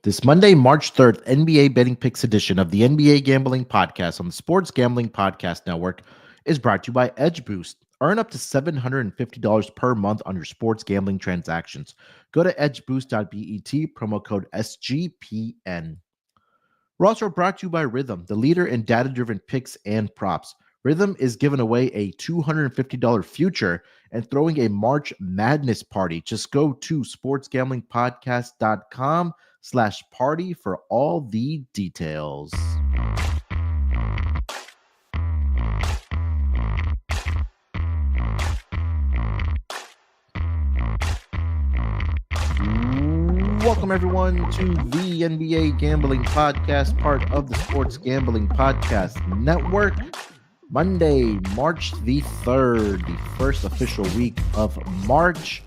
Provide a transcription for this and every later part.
This Monday, March 3rd, NBA Betting Picks edition of the NBA Gambling Podcast on the Sports Gambling Podcast Network is brought to you by Edge Boost. Earn up to $750 per month on your sports gambling transactions. Go to edgeboost.bet, promo code SGPN. We're also brought to you by Rhythm, the leader in data-driven picks and props. Rhythm is giving away a $250 future and throwing a March Madness party. Just go to sportsgamblingpodcast.com/party for all the details. Welcome, everyone, to the NBA Gambling Podcast, part of the Sports Gambling Podcast Network. Monday, March the 3rd, the first official week of March,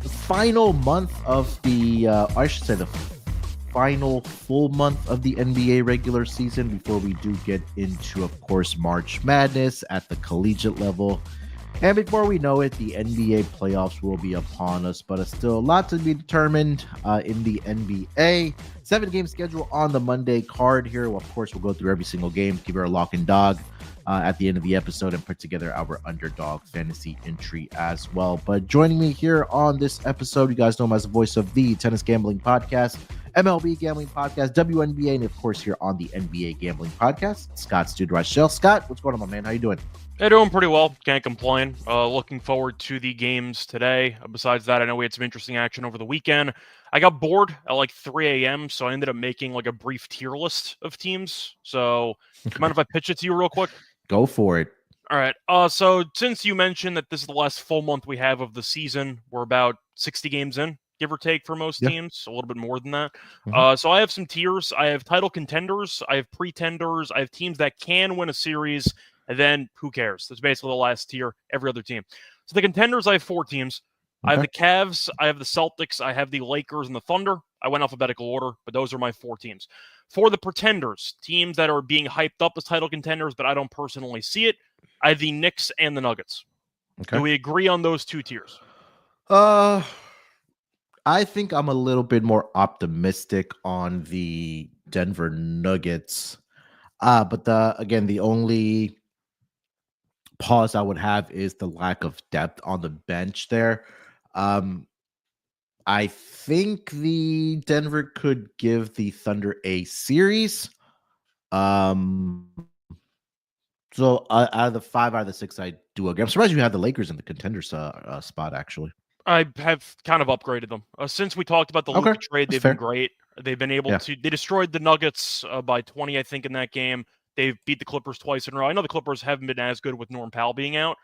the final month of the, the final full month of the NBA regular season before we do get into, of course, March Madness at the collegiate level. And before we know it, the NBA playoffs will be upon us, but it's still a lot to be determined in the NBA. 7-game schedule on the Monday card here. Well, of course, we'll go through every single game, give our lock and dog at the end of the episode, and put together our Underdog Fantasy Entry as well. But joining me here on this episode, you guys know him as the voice of the Tennis Gambling Podcast, MLB Gambling Podcast, WNBA, and of course here on the NBA Gambling Podcast, Scott Reichel. Scott, what's going on, my man? How you doing? They're doing pretty well. Can't complain. Looking forward to the games today. Besides that, I know we had some interesting action over the weekend. I got bored at like 3 a.m., so I ended up making like a brief tier list of teams. So, mind if I pitch it to you real quick? Go for it. All right. So since you mentioned that this is the last full month we have of the season, we're about 60 games in, give or take, for most teams, a little bit more than that. So I have some tiers. I have title contenders. I have pretenders. I have teams that can win a series. And then who cares? That's basically the last tier, every other team. So the contenders, I have 4 teams. I have the Cavs, I have the Celtics, I have the Lakers and the Thunder. I went alphabetical order, but those are my 4 teams. For the pretenders, teams that are being hyped up as title contenders, but I don't personally see it, I have the Knicks and the Nuggets. Okay. Do we agree on those 2 tiers? I think I'm a little bit more optimistic on the Denver Nuggets. But the only pause I would have is the lack of depth on the bench there. I think the Denver could give the Thunder a series. So out of the 5 out of the 6, I do agree. I'm surprised you have the Lakers in the contenders spot, actually. I have kind of upgraded them. Since we talked about the Luka trade, they've been great. They've been able to – they destroyed the Nuggets by 20, I think, in that game. They've beat the Clippers twice in a row. I know the Clippers haven't been as good with Norm Powell being out,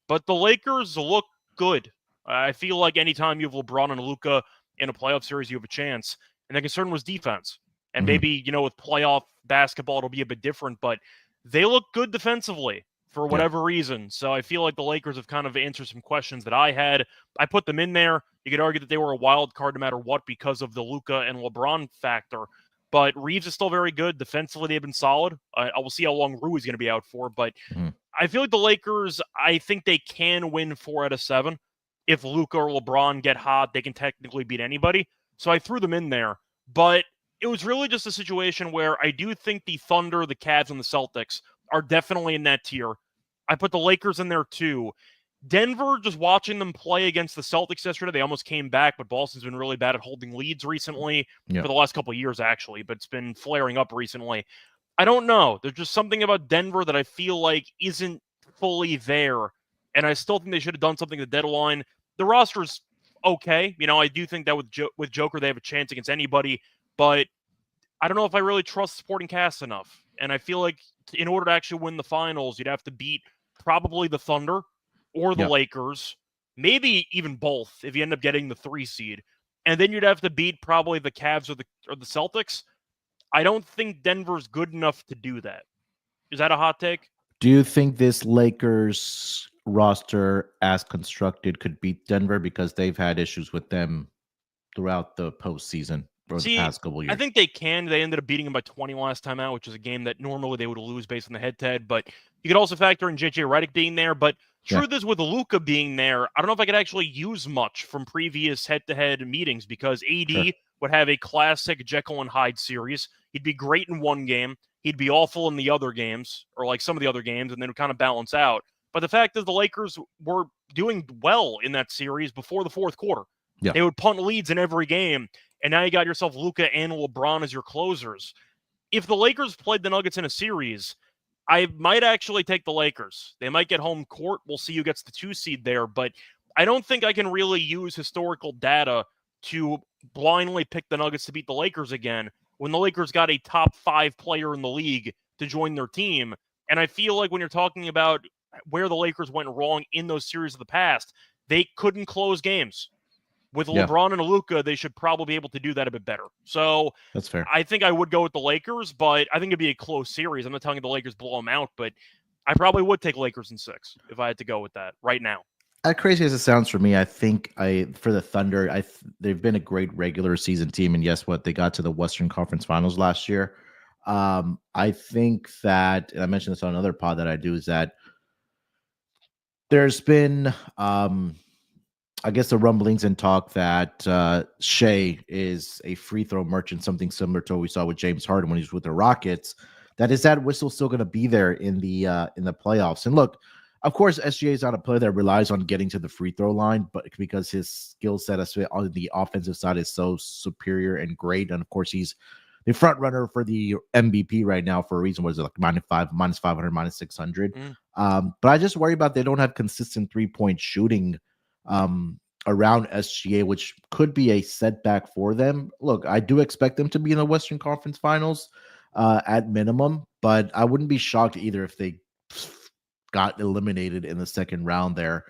but the Lakers look good. I feel like anytime you have LeBron and Luka in a playoff series, you have a chance. And the concern was defense. And maybe, with playoff basketball, it'll be a bit different, but they look good defensively for whatever reason. So I feel like the Lakers have kind of answered some questions that I had. I put them in there. You could argue that they were a wild card no matter what because of the Luka and LeBron factor. But Reeves is still very good. Defensively, they've been solid. I will see how long Rui's going to be out for. But I feel like the Lakers, I think they can win 4 out of 7. If Luka or LeBron get hot, they can technically beat anybody. So I threw them in there. But it was really just a situation where I do think the Thunder, the Cavs, and the Celtics are definitely in that tier. I put the Lakers in there too. Denver, just watching them play against the Celtics yesterday, they almost came back, but Boston's been really bad at holding leads recently, for the last couple of years, actually, but it's been flaring up recently. I don't know. There's just something about Denver that I feel like isn't fully there, and I still think they should have done something at the deadline. The roster's okay. I do think that with Joker, they have a chance against anybody, but I don't know if I really trust the supporting cast enough, and I feel like in order to actually win the finals, you'd have to beat probably the Thunder, or the Lakers, maybe even both if you end up getting the 3 seed. And then you'd have to beat probably the Cavs or the Celtics. I don't think Denver's good enough to do that. Is that a hot take? Do you think this Lakers roster as constructed could beat Denver because they've had issues with them throughout the postseason or the past couple years? I think they can. They ended up beating them by 20 last time out, which is a game that normally they would lose based on the head-to-head. But you could also factor in J.J. Redick being there. But Truth is, with Luka being there, I don't know if I could actually use much from previous head-to-head meetings because AD would have a classic Jekyll and Hyde series. He'd be great in one game. He'd be awful in the other games, or like some of the other games, and then it would kind of balance out. But the fact is the Lakers were doing well in that series before the fourth quarter. Yeah. They would punt leads in every game, and now you got yourself Luka and LeBron as your closers. If the Lakers played the Nuggets in a series, I might actually take the Lakers. They might get home court. We'll see who gets the 2 seed there, but I don't think I can really use historical data to blindly pick the Nuggets to beat the Lakers again when the Lakers got a top 5 player in the league to join their team. And I feel like when you're talking about where the Lakers went wrong in those series of the past, they couldn't close games. With LeBron and Luka, they should probably be able to do that a bit better. So that's fair. I think I would go with the Lakers, but I think it'd be a close series. I'm not telling you the Lakers blow them out, but I probably would take Lakers in 6 if I had to go with that right now. As crazy as it sounds for me, I think for the Thunder, they've been a great regular season team, and guess what? They got to the Western Conference Finals last year. I think that, and I mentioned this on another pod that I do, is that there's been I guess the rumblings and talk that Shea is a free throw merchant, something similar to what we saw with James Harden when he was with the Rockets. That whistle still going to be there in the playoffs? And look, of course, SGA is not a player that relies on getting to the free throw line, but because his skill set on the offensive side is so superior and great, and of course he's the front runner for the MVP right now for a reason. Was it like -5, -500, -600? But I just worry about they don't have consistent 3-point shooting around SGA, which could be a setback for them. Look, I do expect them to be in the Western Conference Finals at minimum, but I wouldn't be shocked either if they got eliminated in the second round there.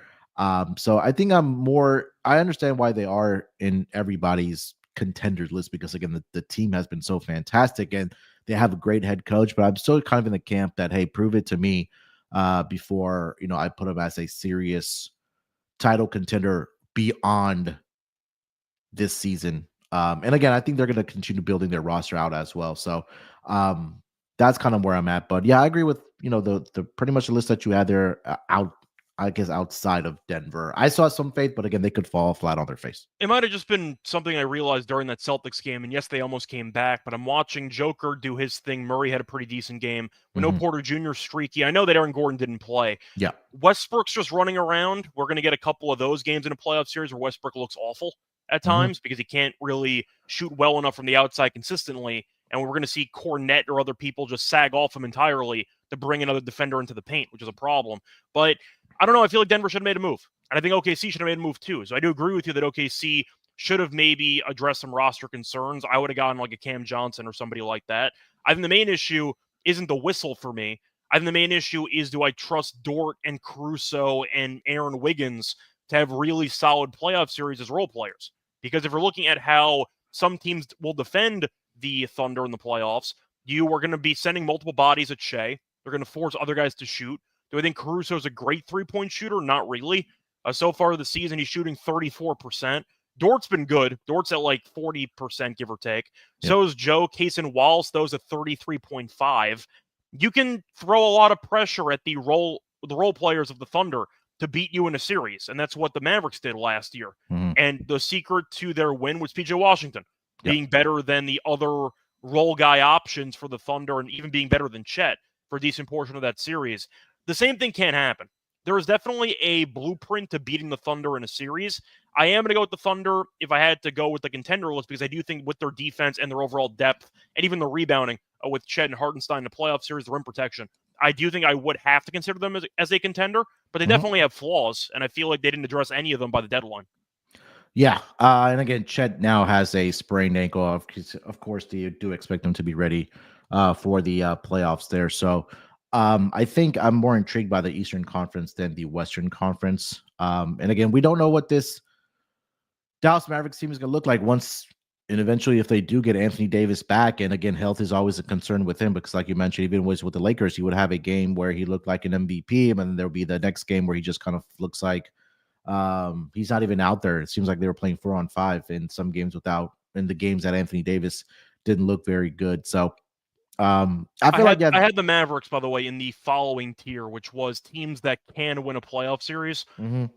So I think I understand why they are in everybody's contenders list, because again, the team has been so fantastic and they have a great head coach, but I'm still kind of in the camp that, hey, prove it to me before, I put them as a serious title contender beyond this season. And again, I think they're going to continue building their roster out as well. So that's kind of where I'm at. But yeah, I agree with, the pretty much the list that you had there outside of Denver. I saw some faith, but again, they could fall flat on their face. It might have just been something I realized during that Celtics game, and yes, they almost came back, but I'm watching Joker do his thing. Murray had a pretty decent game. We know Porter Jr. streaky. I know that Aaron Gordon didn't play. Yeah. Westbrook's just running around. We're going to get a couple of those games in a playoff series where Westbrook looks awful at times because he can't really shoot well enough from the outside consistently, and we're going to see Cornette or other people just sag off him entirely to bring another defender into the paint, which is a problem. But I don't know. I feel like Denver should have made a move. And I think OKC should have made a move too. So I do agree with you that OKC should have maybe addressed some roster concerns. I would have gotten like a Cam Johnson or somebody like that. I think the main issue isn't the whistle for me. I think the main issue is, do I trust Dort and Caruso and Aaron Wiggins to have really solid playoff series as role players? Because if we're looking at how some teams will defend the Thunder in the playoffs, you are going to be sending multiple bodies at Shea. They're going to force other guys to shoot. Do I think Caruso is a great three-point shooter? Not really. So far this season, he's shooting 34%. Dort's been good. Dort's at like 40%, give or take. Yep. So is Joe. Case and Wallace, those at 33.5. You can throw a lot of pressure at the role players of the Thunder to beat you in a series, and that's what the Mavericks did last year. And the secret to their win was PJ Washington being better than the other role guy options for the Thunder, and even being better than Chet for a decent portion of that series. The same thing can't happen. There is definitely a blueprint to beating the Thunder in a series. I am going to go with the Thunder if I had to go with the contender list, because I do think with their defense and their overall depth, and even the rebounding with Chet and Hartenstein in the playoff series, the rim protection, I do think I would have to consider them as a contender, but they definitely have flaws, and I feel like they didn't address any of them by the deadline. Yeah, and again, Chet now has a sprained ankle. Of course, you do expect him to be ready for the playoffs there. So I think I'm more intrigued by the Eastern Conference than the Western Conference. And again, we don't know what this Dallas Mavericks team is going to look like once and eventually if they do get Anthony Davis back. And again, health is always a concern with him because, like you mentioned, even with the Lakers, he would have a game where he looked like an MVP, and then there'll be the next game where he just kind of looks like he's not even out there. It seems like they were playing 4-on-5 in some games in the games that Anthony Davis didn't look very good. So I feel I had the Mavericks, by the way, in the following tier, which was teams that can win a playoff series,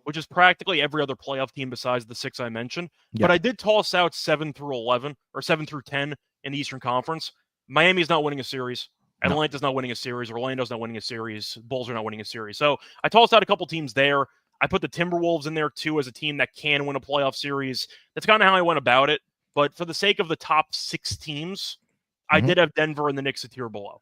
which is practically every other playoff team besides the 6 I mentioned. But I did toss out 7 through 11 or 7 through 10 in the Eastern Conference. Miami's not winning a series. Atlanta's not winning a series. Orlando's not winning a series. Bulls are not winning a series. So I tossed out a couple teams there. I put the Timberwolves in there too as a team that can win a playoff series. That's kind of how I went about it. But for the sake of the top 6 teams, I did have Denver and the Knicks a tier below.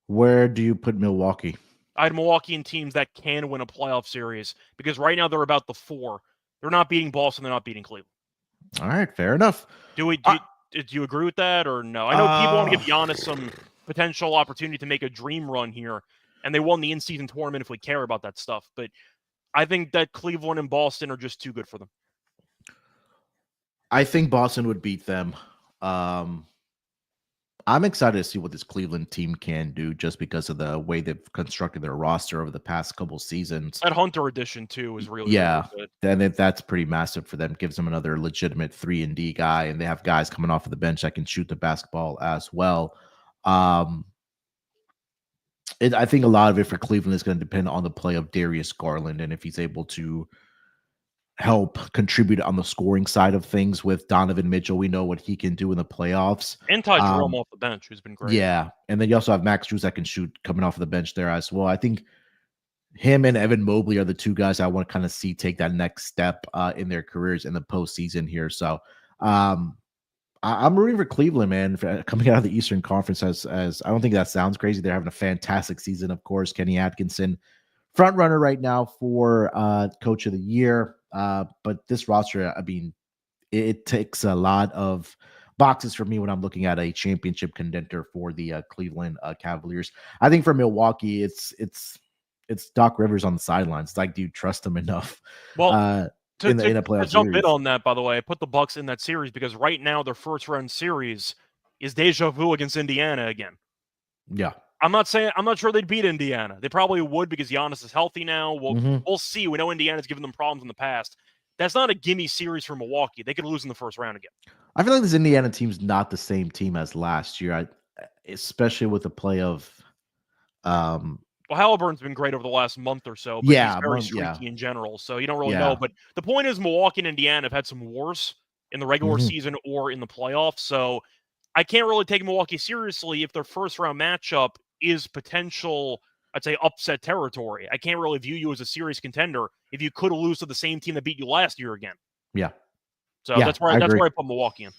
Where do you put Milwaukee? I had Milwaukee in teams that can win a playoff series because right now they're about the 4. They're not beating Boston. They're not beating Cleveland. All right, fair enough. Do you agree with that or no? I know people want to give Giannis some potential opportunity to make a dream run here, and they won the in-season tournament if we care about that stuff. But I think that Cleveland and Boston are just too good for them. I think Boston would beat them. I'm excited to see what this Cleveland team can do just because of the way they've constructed their roster over the past couple seasons. That Hunter addition, too, is really good. Then that's pretty massive for them. Gives them another legitimate 3-and-D guy, and they have guys coming off of the bench that can shoot the basketball as well. I think a lot of it for Cleveland is going to depend on the play of Darius Garland and if he's able to help contribute on the scoring side of things with Donovan Mitchell. We know what he can do in the playoffs. And Ty Jerome off the bench, who's been great. Yeah, and then you also have Max Strus that can shoot coming off of the bench there as well. I think him and Evan Mobley are the 2 guys I want to kind of see take that next step in their careers in the postseason here. So I'm rooting for Cleveland, man, coming out of the Eastern Conference. As I don't think that sounds crazy. They're having a fantastic season, of course. Kenny Atkinson, front runner right now for Coach of the Year. But this roster, I mean, it takes a lot of boxes for me when I'm looking at a championship contender for the Cleveland Cavaliers. I think for Milwaukee, it's Doc Rivers on the sidelines. It's like, do you trust him enough? Well, in a playoff to jump in on that, by the way, I put the Bucks in that series because right now their first round series is deja vu against Indiana again. Yeah. I'm not sure they'd beat Indiana. They probably would because Giannis is healthy now. We'll see. We know Indiana's given them problems in the past. That's not a gimme series for Milwaukee. They could lose in the first round again. I feel like this Indiana team's not the same team as last year, especially with the play of well, Halliburton's been great over the last month or so, but he's very streaky in general, so you don't really know. But the point is Milwaukee and Indiana have had some wars in the regular season or in the playoffs, so I can't really take Milwaukee seriously if their first-round matchup is potential, I'd say, upset territory. I can't really view you as a serious contender if you could lose to the same team that beat you last year again. Yeah. So that's where I put Milwaukee in.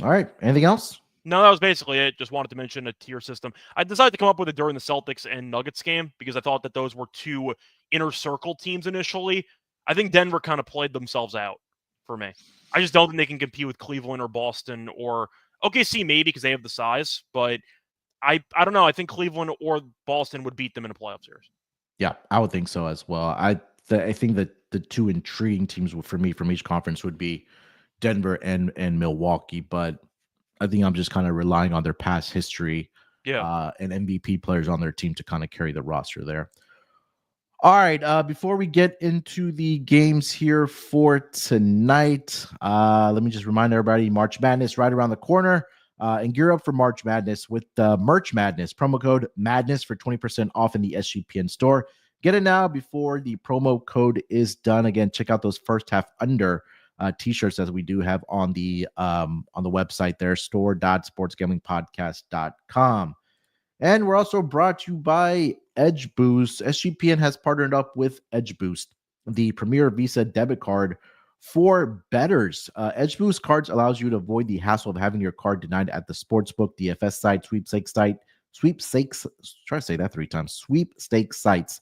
All right. Anything else? No, that was basically it. Just wanted to mention a tier system. I decided to come up with it during the Celtics and Nuggets game because I thought that those were 2 inner circle teams initially. I think Denver kind of played themselves out for me. I just don't think they can compete with Cleveland or Boston or OKC maybe because they have the size, but I don't know. I think Cleveland or Boston would beat them in a playoff series. Yeah, I would think so as well. I think that the 2 intriguing teams for me from each conference would be Denver and Milwaukee, but I think I'm just kind of relying on their past history and MVP players on their team to kind of carry the roster there. All right, before we get into the games here for tonight, let me just remind everybody, March Madness right around the corner. And gear up for March Madness with Merch Madness. Promo code MADNESS for 20% off in the SGPN store. Get it now before the promo code is done. Again, check out those first half under t-shirts as we do have on the website there, store.sportsgamblingpodcast.com. And we're also brought to you by Edge Boost. SGPN has partnered up with Edge Boost, the premier Visa debit card for bettors. Edge Boost cards allows you to avoid the hassle of having your card denied at the sportsbook, DFS site, sweepstakes, try to say that 3 times, sweepstakes sites,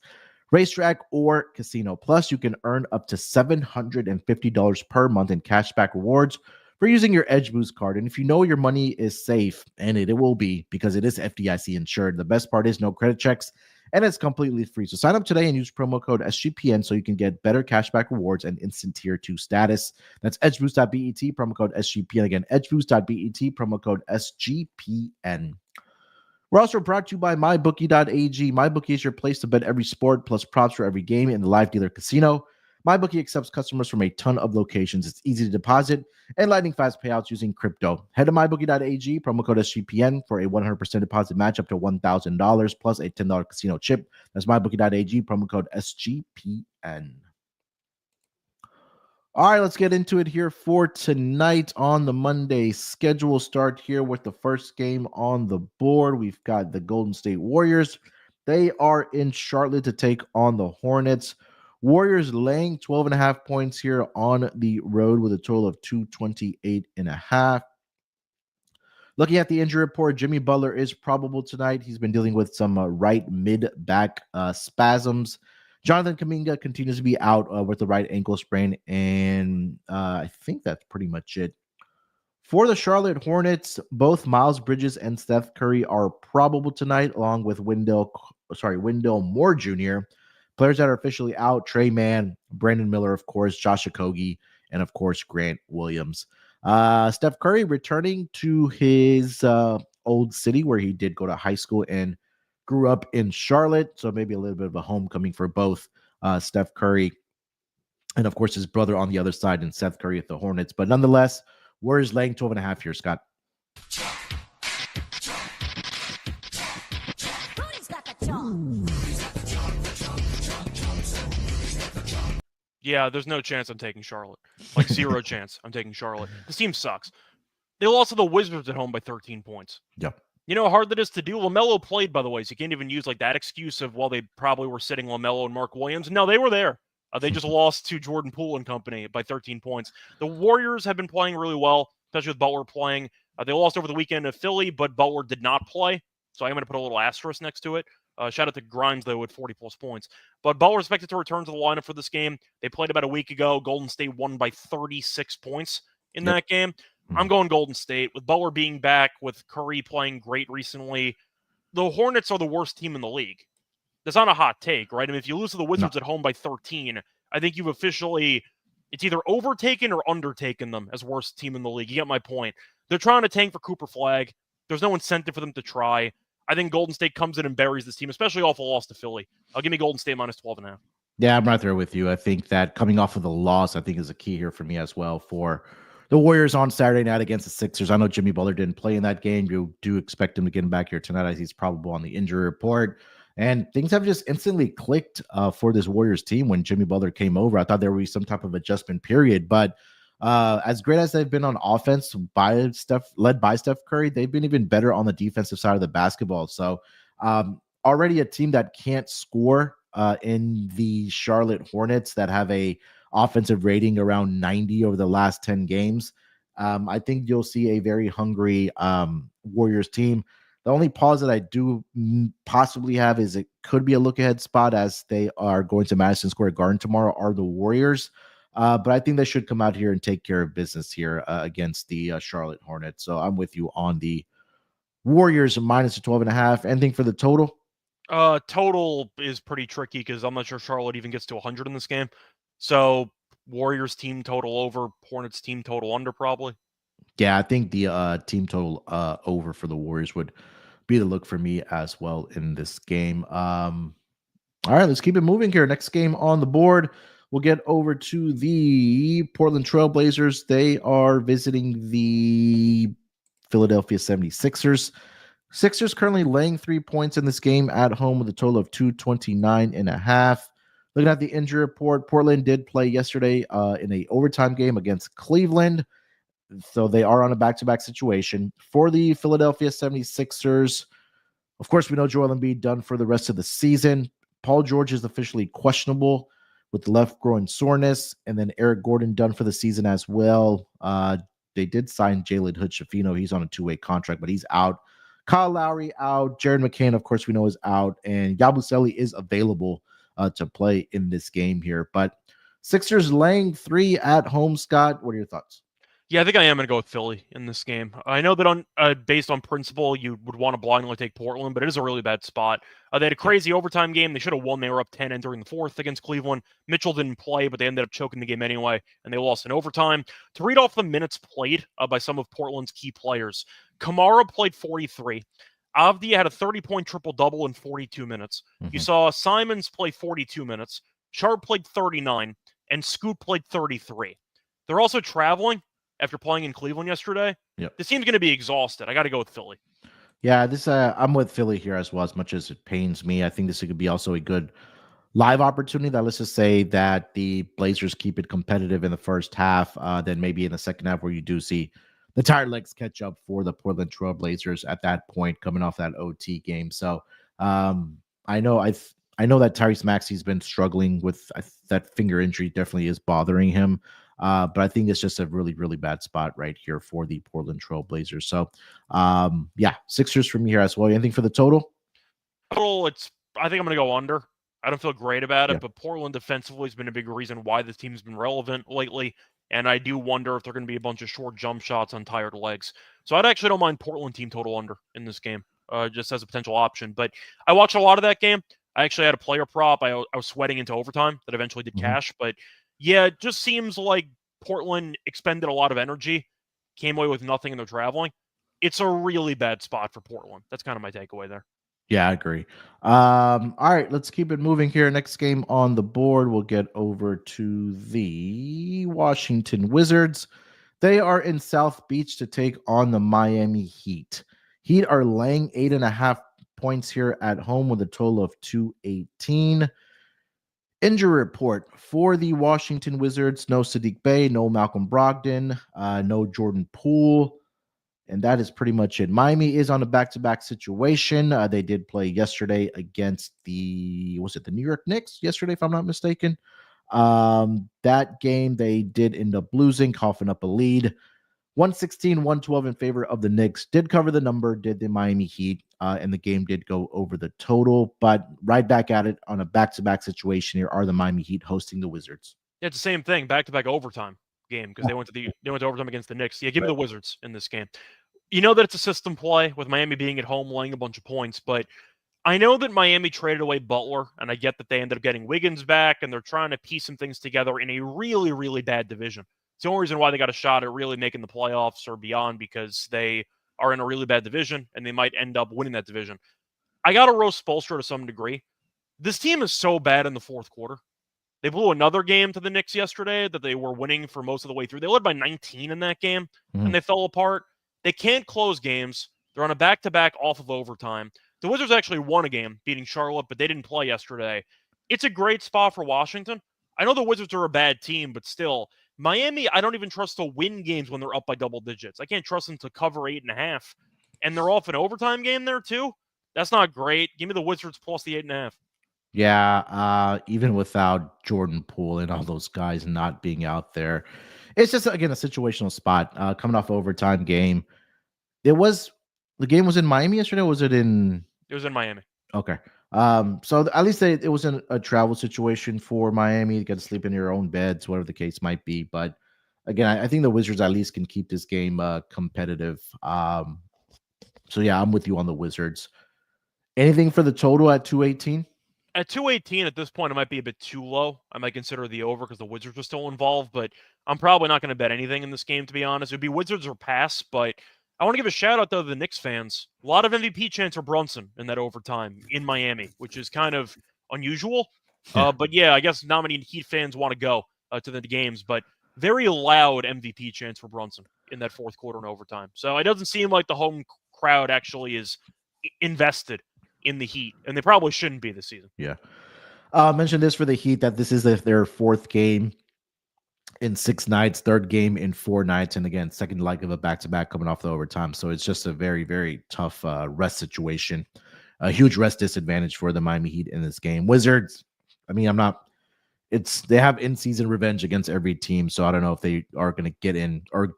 racetrack, or casino. Plus, you can earn up to $750 per month in cashback rewards for using your Edge Boost card. And if you know your money is safe, and it will be because it is FDIC insured, the best part is no credit checks, and it's completely free. So sign up today and use promo code SGPN so you can get better cashback rewards and instant tier 2 status. That's edgeboost.bet, promo code SGPN. Again, edgeboost.bet, promo code SGPN. We're also brought to you by MyBookie.ag. MyBookie is your place to bet every sport plus props for every game in the live dealer casino. MyBookie accepts customers from a ton of locations. It's easy to deposit and lightning fast payouts using crypto. Head to mybookie.ag, promo code SGPN for a 100% deposit match up to $1,000 plus a $10 casino chip. That's mybookie.ag, promo code SGPN. All right, let's get into it here for tonight on the Monday schedule. Start here with the first game on the board. We've got the Golden State Warriors. They are in Charlotte to take on the Hornets. Warriors laying 12.5 points here on the road with a total of 228.5. Looking at the injury report, Jimmy Butler is probable tonight. He's been dealing with some right mid-back spasms. Jonathan Kuminga continues to be out with the right ankle sprain, and I think that's pretty much it. For the Charlotte Hornets, both Miles Bridges and Steph Curry are probable tonight, along with Wendell Moore Jr. Players that are officially out: Trey Mann, Brandon Miller, of course, Josh Okogie, and of course Grant Williams. Steph Curry returning to his old city where he did go to high school and grew up in Charlotte, so maybe a little bit of a homecoming for both Steph Curry and, of course, his brother on the other side, and Seth Curry at the Hornets. But nonetheless, Warriors laying 12.5 here, Scott. Yeah, there's no chance I'm taking Charlotte. Like, zero chance I'm taking Charlotte. This team sucks. They lost to the Wizards at home by 13 points. Yep. You know how hard that is to do? LaMelo played, by the way, so you can't even use like that excuse of, well, they probably were sitting LaMelo and Mark Williams. No, they were there. They just lost to Jordan Poole and company by 13 points. The Warriors have been playing really well, especially with Butler playing. They lost over the weekend to Philly, but Butler did not play, so I'm going to put a little asterisk next to it. Shout out to Grimes, though, with 40-plus points. But Butler expected to return to the lineup for this game. They played about a week ago. Golden State won by 36 points in that game. I'm going Golden State. With Butler being back, with Curry playing great recently, the Hornets are the worst team in the league. That's not a hot take, right? I mean, if you lose to the Wizards at home by 13, I think you've officially, it's either overtaken or undertaken them as worst team in the league. You get my point. They're trying to tank for Cooper Flag. There's no incentive for them to try. I think Golden State comes in and buries this team, especially off a loss to Philly. I'll give me Golden State minus 12.5. Yeah, I'm right there with you. I think that coming off of the loss, I think is a key here for me as well for the Warriors on Saturday night against the Sixers. I know Jimmy Butler didn't play in that game. You do expect him to get him back here tonight as he's probable on the injury report. And things have just instantly clicked for this Warriors team when Jimmy Butler came over. I thought there would be some type of adjustment period. But as great as they've been on offense led by Steph Curry, they've been even better on the defensive side of the basketball. So already a team that can't score in the Charlotte Hornets that have a offensive rating around 90 over the last 10 games. I think you'll see a very hungry Warriors team. The only pause that I do possibly have is it could be a look-ahead spot as they are going to Madison Square Garden tomorrow are the Warriors. But I think they should come out here and take care of business here against the Charlotte Hornets. So I'm with you on the Warriors minus 12.5. Anything for the total? Total is pretty tricky because I'm not sure Charlotte even gets to 100 in this game. So Warriors team total over, Hornets team total under probably. Yeah, I think the team total over for the Warriors would be the look for me as well in this game. All right, let's keep it moving here. Next game on the board, we'll get over to the Portland Trail Blazers. They are visiting the Philadelphia 76ers. Sixers currently laying 3 points in this game at home with a total of 229.5. Looking at the injury report, Portland did play yesterday in an overtime game against Cleveland. So they are on a back-to-back situation. For the Philadelphia 76ers, of course, we know Joel Embiid done for the rest of the season. Paul George is officially questionable with left groin soreness. And then Eric Gordon done for the season as well. They did sign Jalen Hood-Schifino. He's on a two-way contract, but he's out. Kyle Lowry out. Jared McCain, of course, we know is out. And Yabusele is available to play in this game here. But Sixers laying 3 at home, Scott. What are your thoughts? Yeah, I think I am going to go with Philly in this game. I know that on based on principle, you would want to blindly take Portland, but it is a really bad spot. They had a crazy overtime game. They should have won. They were up 10 entering the fourth against Cleveland. Mitchell didn't play, but they ended up choking the game anyway, and they lost in overtime. To read off the minutes played by some of Portland's key players, Kamara played 43. Avdia had a 30-point triple-double in 42 minutes. You saw Simons play 42 minutes. Sharp played 39. and Scoot played 33. They're also traveling after playing in Cleveland yesterday. Yep. This team's going to be exhausted. I got to go with Philly. Yeah, this I'm with Philly here as well, as much as it pains me. I think this could be also a good live opportunity. That let's just say that the Blazers keep it competitive in the first half, then maybe in the second half where you do see the tired legs catch up for the Portland Trail Blazers at that point, coming off that OT game. So I know that Tyrese Maxey's been struggling with that finger injury. Definitely is bothering him. But I think it's just a really, really bad spot right here for the Portland Trail Blazers. So, yeah, Sixers from here as well. Anything for the total? Total, I think I'm going to go under. I don't feel great about it, but Portland defensively has been a big reason why this team's been relevant lately. And I do wonder if they're going to be a bunch of short jump shots on tired legs. So I actually don't mind Portland team total under in this game, just as a potential option. But I watched a lot of that game. I actually had a player prop. I was sweating into overtime that eventually did cash. But yeah, it just seems like Portland expended a lot of energy, came away with nothing, and they're traveling. It's a really bad spot for Portland. That's kind of my takeaway there. Yeah, I agree. All right, let's keep it moving here. Next game on the board, we'll get over to the Washington Wizards. They are in South Beach to take on the Miami Heat. Heat are laying 8.5 points here at home with a total of 218. Injury report for the Washington Wizards: no Saddiq Bey, no Malcolm Brogdon, no Jordan Poole. And that is pretty much it. Miami is on a back-to-back situation. They did play yesterday against the New York Knicks yesterday, if I'm not mistaken. That game, they did end up losing, coughing up a lead. 116-112 in favor of the Knicks. Did cover the number, did the Miami Heat, and the game did go over the total. But right back at it on a back-to-back situation here are the Miami Heat hosting the Wizards. Yeah, it's the same thing, back-to-back overtime game, because they went to overtime against the Knicks. Yeah, give me the Wizards in this game. You know that it's a system play with Miami being at home, laying a bunch of points, but I know that Miami traded away Butler, and I get that they ended up getting Wiggins back, and they're trying to piece some things together in a really, really bad division. It's the only reason why they got a shot at really making the playoffs or beyond, because they are in a really bad division, and they might end up winning that division. I got to roast Spoelstra to some degree. This team is so bad in the fourth quarter. They blew another game to the Knicks yesterday that they were winning for most of the way through. They led by 19 in that game, and they fell apart. They can't close games. They're on a back-to-back off of overtime. The Wizards actually won a game, beating Charlotte, but they didn't play yesterday. It's a great spot for Washington. I know the Wizards are a bad team, but still, Miami, I don't even trust to win games when they're up by double digits. I can't trust them to cover 8.5. And they're off an overtime game there, too? That's not great. Give me the Wizards plus the 8.5. Yeah, even without Jordan Poole and all those guys not being out there, it's just, again, a situational spot. Coming off overtime game. The game was in Miami yesterday, or was it in? It was in Miami. Okay. So at least it wasn't a travel situation for Miami. You got to sleep in your own beds, whatever the case might be. But again, I think the Wizards at least can keep this game competitive. So yeah, I'm with you on the Wizards. Anything for the total at 218? At 218 at this point, it might be a bit too low. I might consider the over because the Wizards are still involved, but I'm probably not going to bet anything in this game, to be honest. It would be Wizards or pass, but I want to give a shout out to the Knicks fans. A lot of MVP chants for Brunson in that overtime in Miami, which is kind of unusual. But yeah, I guess not many Heat fans want to go to the games, but very loud MVP chants for Brunson in that fourth quarter and overtime. So it doesn't seem like the home crowd actually is invested in the Heat, and they probably shouldn't be this season. Yeah. Mention this for the Heat, that this is their fourth game in 6 nights, third game in 4 nights, and again, second leg of a back-to-back coming off the overtime. So it's just a very, very tough rest situation. A huge rest disadvantage for the Miami Heat in this game. Wizards, I mean, they have in-season revenge against every team, so I don't know if they are going to get in or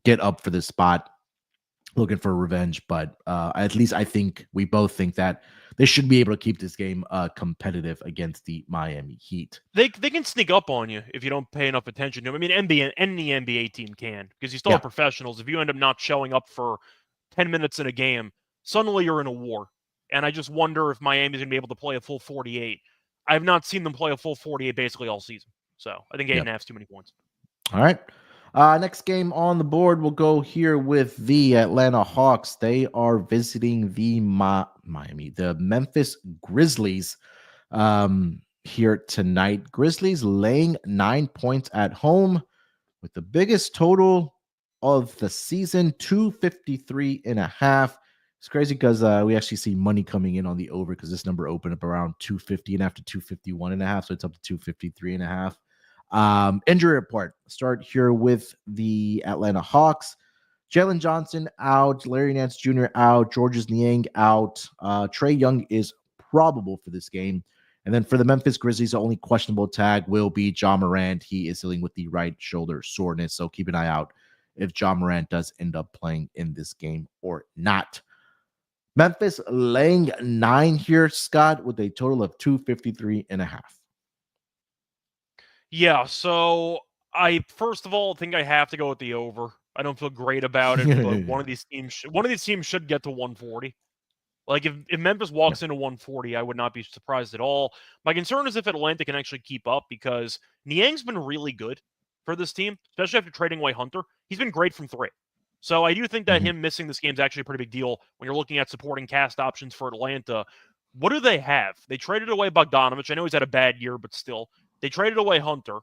get up for this spot looking for revenge, but at least I think we both think that they should be able to keep this game competitive against the Miami Heat. They can sneak up on you if you don't pay enough attention to them. I mean, any NBA team can, because you still have professionals. If you end up not showing up for 10 minutes in a game, suddenly you're in a war. And I just wonder if Miami's going to be able to play a full 48. I have not seen them play a full 48 basically all season. So I think 8.5 is too many points. All right. Next game on the board, we'll go here with the Atlanta Hawks. They are visiting the Memphis Grizzlies. here tonight. Grizzlies laying 9 points at home with the biggest total of the season, 253.5. It's crazy because we actually see money coming in on the over because this number opened up around 250 and after 251.5, so it's up to 253.5. Injury report. Start here with the Atlanta Hawks. Jalen Johnson out, Larry Nance Jr. out, Georges Niang out. Trae Young is probable for this game. And then for the Memphis Grizzlies, the only questionable tag will be Ja Morant. He is dealing with the right shoulder soreness, so keep an eye out if Ja Morant does end up playing in this game or not. Memphis laying 9 here, Scott, with a total of 253.5. Yeah, so I first of all think I have to go with the over. I don't feel great about it, but one of these teams should get to 140. Like if Memphis walks into 140, I would not be surprised at all. My concern is if Atlanta can actually keep up because Niang's been really good for this team, especially after trading away Hunter. He's been great from 3. So I do think that him missing this game is actually a pretty big deal when you're looking at supporting cast options for Atlanta. What do they have? They traded away Bogdanovich. I know he's had a bad year, but still. They traded away Hunter.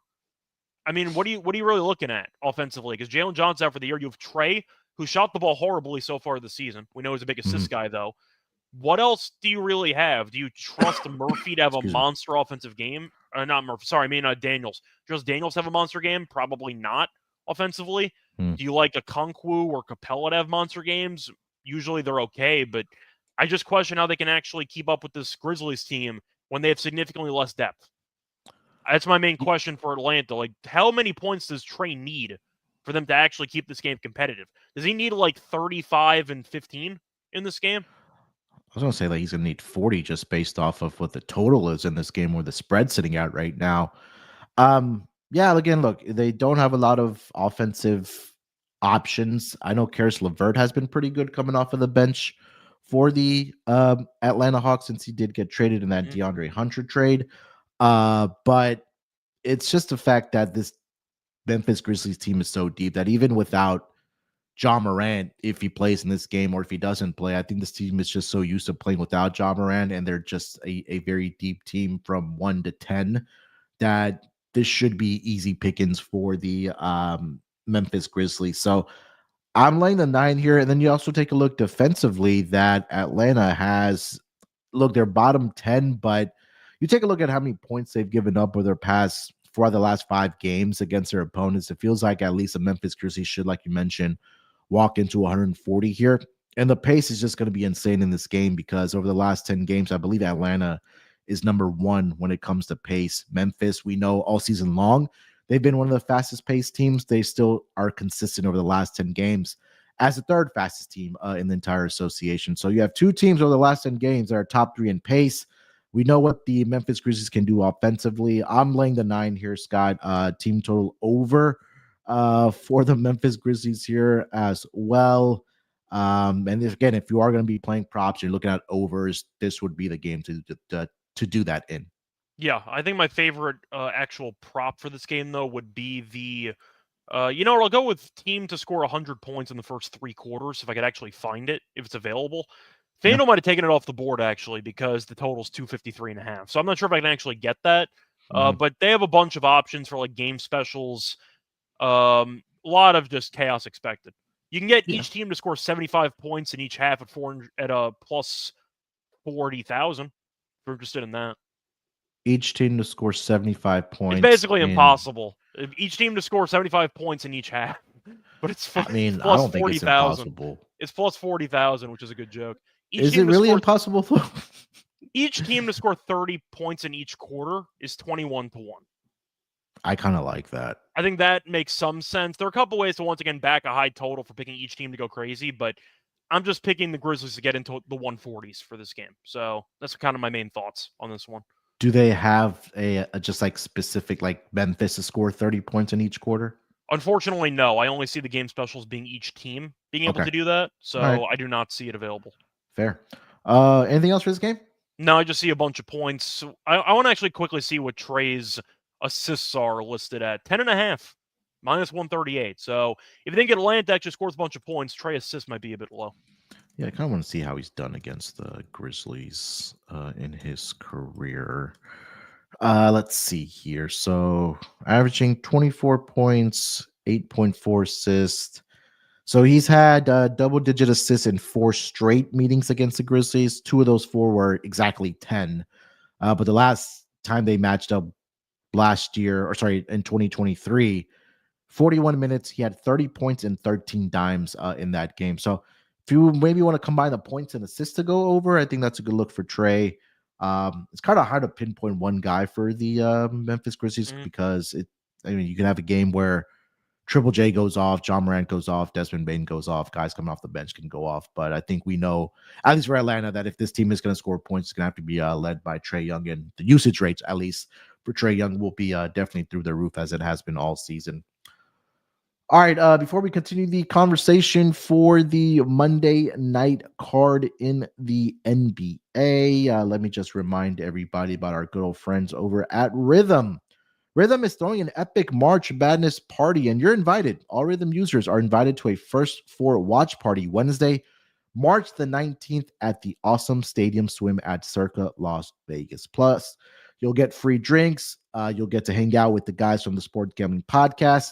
I mean, what are you really looking at offensively? Because Jalen Johnson out for the year. You have Trae, who shot the ball horribly so far this season. We know he's a big assist guy, though. What else do you really have? Do you trust Murphy to have a monster offensive game? Not Murphy. Sorry, I mean Daniels. Does Daniels have a monster game? Probably not offensively. Do you like a Konkwu or Capella to have monster games? Usually they're okay, but I just question how they can actually keep up with this Grizzlies team when they have significantly less depth. That's my main question for Atlanta. Like, how many points does Trae need for them to actually keep this game competitive? Does he need like 35 and 15 in this game? I was going to say that he's going to need 40 just based off of what the total is in this game or the spread sitting at right now. Yeah, again, look, they don't have a lot of offensive options. I know Karis LeVert has been pretty good coming off of the bench for the Atlanta Hawks since he did get traded in that DeAndre Hunter trade. But it's just the fact that this Memphis Grizzlies team is so deep that even without Ja Morant, if he plays in this game or if he doesn't play, I think this team is just so used to playing without Ja Morant, and they're just a very deep team from 1 to 10 that this should be easy pickings for the Memphis Grizzlies. So I'm laying the 9 here. And then you also take a look defensively that Atlanta has, look, they're bottom 10, but you take a look at how many points they've given up over for the last 5 games against their opponents. It feels like at least the Memphis Grizzlies should, like you mentioned, walk into 140 here. And the pace is just going to be insane in this game because over the last 10 games, I believe Atlanta is number 1 when it comes to pace. Memphis, we know all season long, they've been one of the fastest paced teams. They still are consistent over the last 10 games as the 3rd fastest team in the entire association. So you have 2 teams over the last 10 games that are top 3 in pace. We know what the Memphis Grizzlies can do offensively. I'm laying the 9 here, Scott. Team total over for the Memphis Grizzlies here as well. And again, if you are going to be playing props, you're looking at overs, this would be the game to do that in. Yeah, I think my favorite actual prop for this game, though, would be the, I'll go with team to score 100 points in the first 3 quarters if I could actually find it, if it's available. FanDuel might have taken it off the board, actually, because the total's 253.5. So I'm not sure if I can actually get that. But they have a bunch of options for, like, game specials. A lot of just chaos expected. You can get each team to score 75 points in each half at a plus 40,000. If you're interested in that. Each team to score 75 points. It's basically impossible. Each team to score 75 points in each half. But it's plus, I mean, I don't think it's impossible. It's plus 40,000, which is a good joke. Is it really impossible, though? Each team to score 30 points in each quarter is 21 to 1. I kind of like that. I think that makes some sense. There are a couple ways to, once again, back a high total for picking each team to go crazy, but I'm just picking the Grizzlies to get into the 140s for this game. So that's kind of my main thoughts on this one. Do they have a just like specific, like Memphis to score 30 points in each quarter? Unfortunately, no. I only see the game specials being each team being able to do that, so I do not see it available. Fair. Anything else for this game? No, I just see a bunch of points. I want to actually quickly see what Trae's assists are listed at. 10.5, minus 138. So if you think Atlanta actually scores a bunch of points, Trae assists might be a bit low. Yeah, I kind of want to see how he's done against the Grizzlies in his career. Let's see here. So averaging 24 points, 8.4 assists. So he's had double-digit assists in 4 straight meetings against the Grizzlies. 2 of those 4 were exactly 10. But the last time they matched up in 2023, 41 minutes, he had 30 points and 13 dimes in that game. So if you maybe want to combine the points and assists to go over, I think that's a good look for Trey. It's kind of hard to pinpoint one guy for the Memphis Grizzlies because you can have a game where Triple J goes off, John Morant goes off, Desmond Bane goes off, guys coming off the bench can go off. But I think we know, at least for Atlanta, that if this team is going to score points, it's going to have to be led by Trae Young, and the usage rates, at least for Trae Young, will be definitely through the roof as it has been all season. All right, before we continue the conversation for the Monday night card in the NBA, let me just remind everybody about our good old friends over at Rhythm. Rhythm is throwing an epic March Madness party, and you're invited. All Rhythm users are invited to a First Four watch party Wednesday, March the 19th at the Awesome Stadium Swim at Circa Las Vegas. Plus, you'll get free drinks. You'll get to hang out with the guys from the Sports Gambling Podcast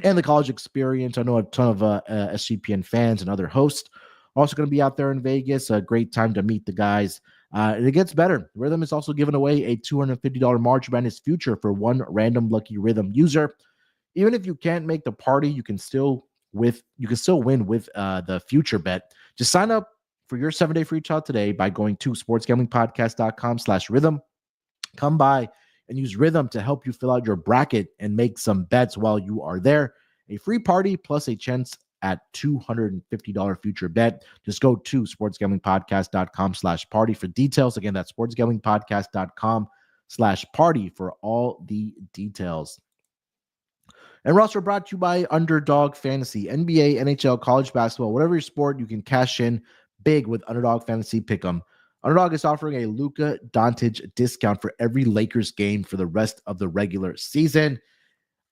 and the college experience. I know a ton of SGPN fans and other hosts are also going to be out there in Vegas. A great time to meet the guys. And it gets better. Rhythm is also giving away a $250 March Madness future for one random lucky Rhythm user. Even if you can't make the party, you can still win with the future bet. Just sign up for your 7-day free trial today by going to sportsgamblingpodcast.com/rhythm. Come by and use Rhythm to help you fill out your bracket and make some bets while you are there. A free party plus a chance at $250 future bet. Just go to sportsgamblingpodcast.com/party for details. Again, that's sportsgamblingpodcast.com/party for all the details. And we're also brought to you by Underdog Fantasy, NBA, NHL, college basketball, whatever your sport, you can cash in big with Underdog Fantasy Pick'em. Underdog is offering a Luka Doncic discount for every Lakers game for the rest of the regular season.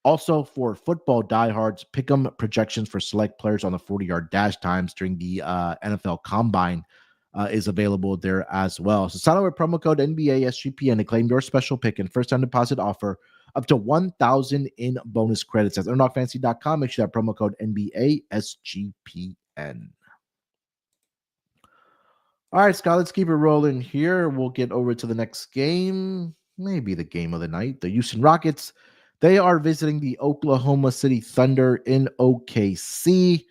Also, for football diehards, Pick'em projections for select players on the 40-yard dash times during the NFL Combine is available there as well. So sign up with promo code NBASGPN to claim your special pick and first-time deposit offer up to $1,000 in bonus credits. That's UnderdogFantasy.com. Make sure that promo code NBASGPN. All right, Scott, let's keep it rolling here. We'll get over to the next game, maybe the game of the night. The Houston Rockets, they are visiting the Oklahoma City Thunder in OKC.